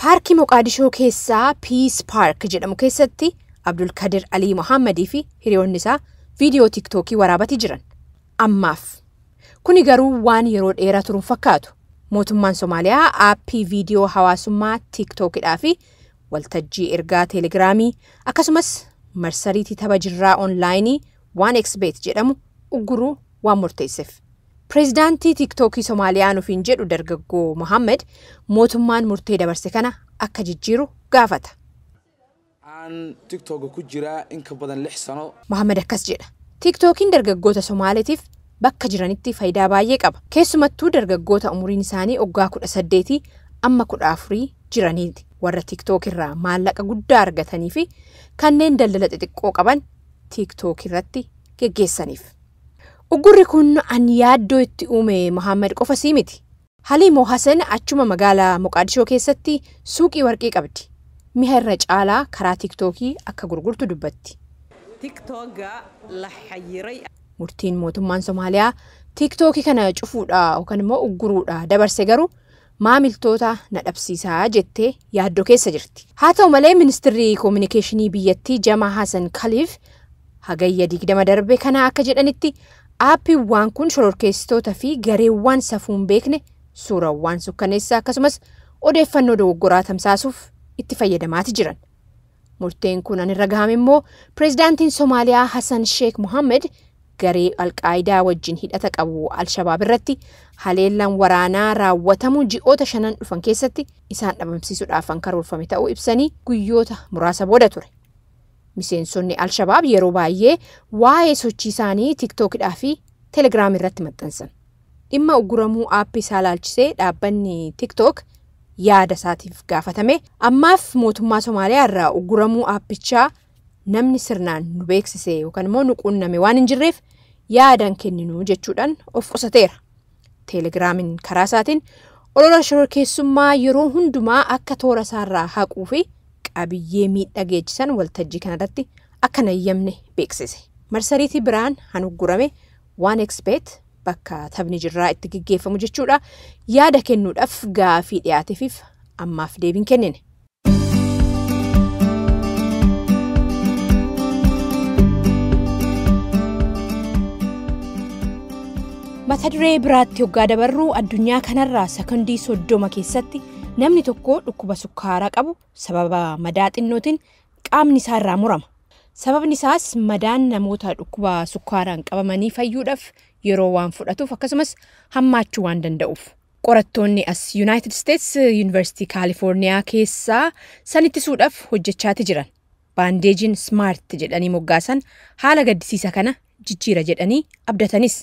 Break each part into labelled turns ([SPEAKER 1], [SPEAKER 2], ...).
[SPEAKER 1] Paarkii Moqaadishoo keessaa Peace Park jedhamu keessatti Abdul Kadir Ali Mohammadi fi hiriyoonni isaa viidiyoo TikTokii waraabati jiran. Ammaaf kuni garuu waan yeroo dheeraa turuun fakkaatu. Mootummaan Somaaliyaa aappii viidiyoo hawaasummaa TikTokidhaa fi waltajjii ergaa Teelegiraamii akkasumas marsariitii tapha jirraa onlaayinii 1xbet jedhamu ugguruu waan murteesseef. Pireezidaantii TikTokii Somaaliyaa nufiin jedhu dargaggoo Mohammed mootummaan murtee dabarse kana akka jijjiiru gaafata.
[SPEAKER 2] TikTok ku jira in ka badan 6 sano.
[SPEAKER 1] Mohammed akkas jedha. TikTokiin dargaggoota Somaaliitiif bakka jiranitti faayidaa baay'ee qaba. Keessumattuu dargaggoota umuriin isaanii waggaa 18 amma 14 jiraniiti. Warra TikTok irraa maallaqa guddaa argatanii fi kanneen daldala xixiqqoo qaban TikTok irratti geggeessaniif. Uggurri kun an yaaddoo itti uume Mohammed qofa miti. Haliimoo Hasan achuma magaalaa Moqaadishoo keessatti suuqii warqii qabdi. Mi'a irra caalaa karaa TikTokii akka gurgurtu dubbatti. Murtiin mootummaan Somaaliyaa TikTokii kana cufuudha yookaan immoo ugguruudha dabarse garuu maamiltoota na dhabsiisaa jettee yaaddoo keessa jirti. Haa ta'u malee ministeerri koominikeeshinii biyyattii Jamaa Hasan Khaliif hagayya 20 darbe kana akka jedhanitti aappiiwwan kun shororkeessitoota fi gareewwan safuun beekne suurawwan sukkaneessaa akkasumas odeeffannoo dogoggoraa tamsaasuuf itti fayyadamaati jiran. Murteen kun an irra gahame immoo pireezidaantiin Somaaliyaa Hassan Sheikh Mohammed garee Al-Qaayidaa wajjin hidhata qabu Al-Shabaab irratti haleellaan waraanaa raawwatamu ji'oota 5 dhufan keessatti isaan dhabamsiisuudhaaf karoorfame ta'uu ibsanii guyyoota muraasa booda ture. Miseensonni Al-Shabaab yeroo baay'ee waa'ee sochii isaanii TikTokidhaa fi Telegiraam irratti maxxansan. Dhimma ugguramuu aappii isaa ilaalchisee dhaabbanni TikTok yaada isaatiif gaafatame. Ammaaf mootummaa Somaaliyaa irraa ugguramuu aappichaa namni sirnaan nu beeksise yookaan immoo nu quunname waan hin jirreef yaadaan kenninu jechuudhaan of qusateera. Teelegiraamiin karaa isaatiin olola shororkeessummaa yeroo hundumaa akka toora isaarraa haquu fi qabiyyee miidhaa geessisan waltajjii kanarratti akka nayyamne beeksise. Marsariitii biraan han uggurame 1xbet bakka taphni jirraa itti gaggeeffamu jechuudha. Yaada kennuudhaaf gaafii dhiyaateef ammaaf deebiin kennine. Mata duree biraatti hoggaa dabarruu addunyaa kanarraa sekondii 30 keessatti namni tokko dhukkuba sukkaaraa qabu sababa madaa xinnootiin qaamni isaa irraa murama. Sababni isaas madaan namoota dhukkuba sukkaaraan qabamanii fayyuudhaaf yeroo waan fudhatuuf akkasumas hammaachuu waan danda'uuf. Qorattoonni as United States University California keessaa sanittisuudhaaf hojjechaati jiran. Baandeejiin Smart jedhanii moggaasan haala gaddisiisa kana jijjiira jedhanii abdatanis.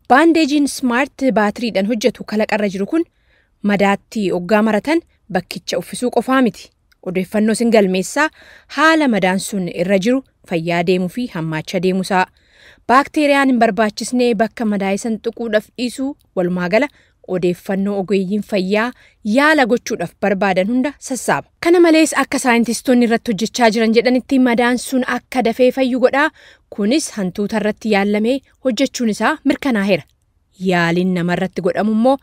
[SPEAKER 1] Baandeejiin Smart baatiriidhaan hojjetu kalaqarra jiru kun madaatti hoggaa maratan bakkicha uffisuu qofaa miti. Odeeffannoo singalmeessaa haala madaan sun irra jiru fayyaa deemuu fi hammaacha deemuusaa. Baakteeriyaan hin barbaachisnee bakka madaayisan tuquudhaaf dhiisuu walumaagala odeeffannoo ogeeyyiin fayyaa yaala gochuudhaaf barbaadan hunda sassaaba. Kana malees akka saayintistoonni irratti hojjechaa jiran jedhanitti madaan sun akka dafee fayyu godhaa. Kunis hantuuta irratti yaalamee hojjechuun isaa mirkanaa'eera. Yaaliin namarratti godhamu immoo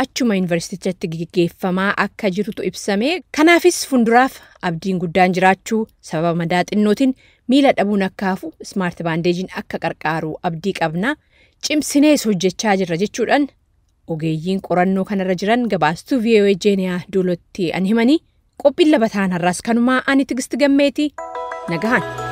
[SPEAKER 1] achuma yuunivarsiitiitti gaggeeffamaa akka jirutu ibsame. Kanaafis fuulduraaf abdiin guddaan jiraachuu sababa madaa xinnootiin miila dhabuun akka hafu Smart Baandeejiin akka qarqaaru abdii qabna. Cimsinees hojjechaa jirra jechuudhaan ogeeyyiin qorannoo kanarra jiran gabaastuu VOA Jeeniyaa Duulotti an himanii qophiin labataan har'aas kanumaa ani Tigisti Gammeetii nagahan.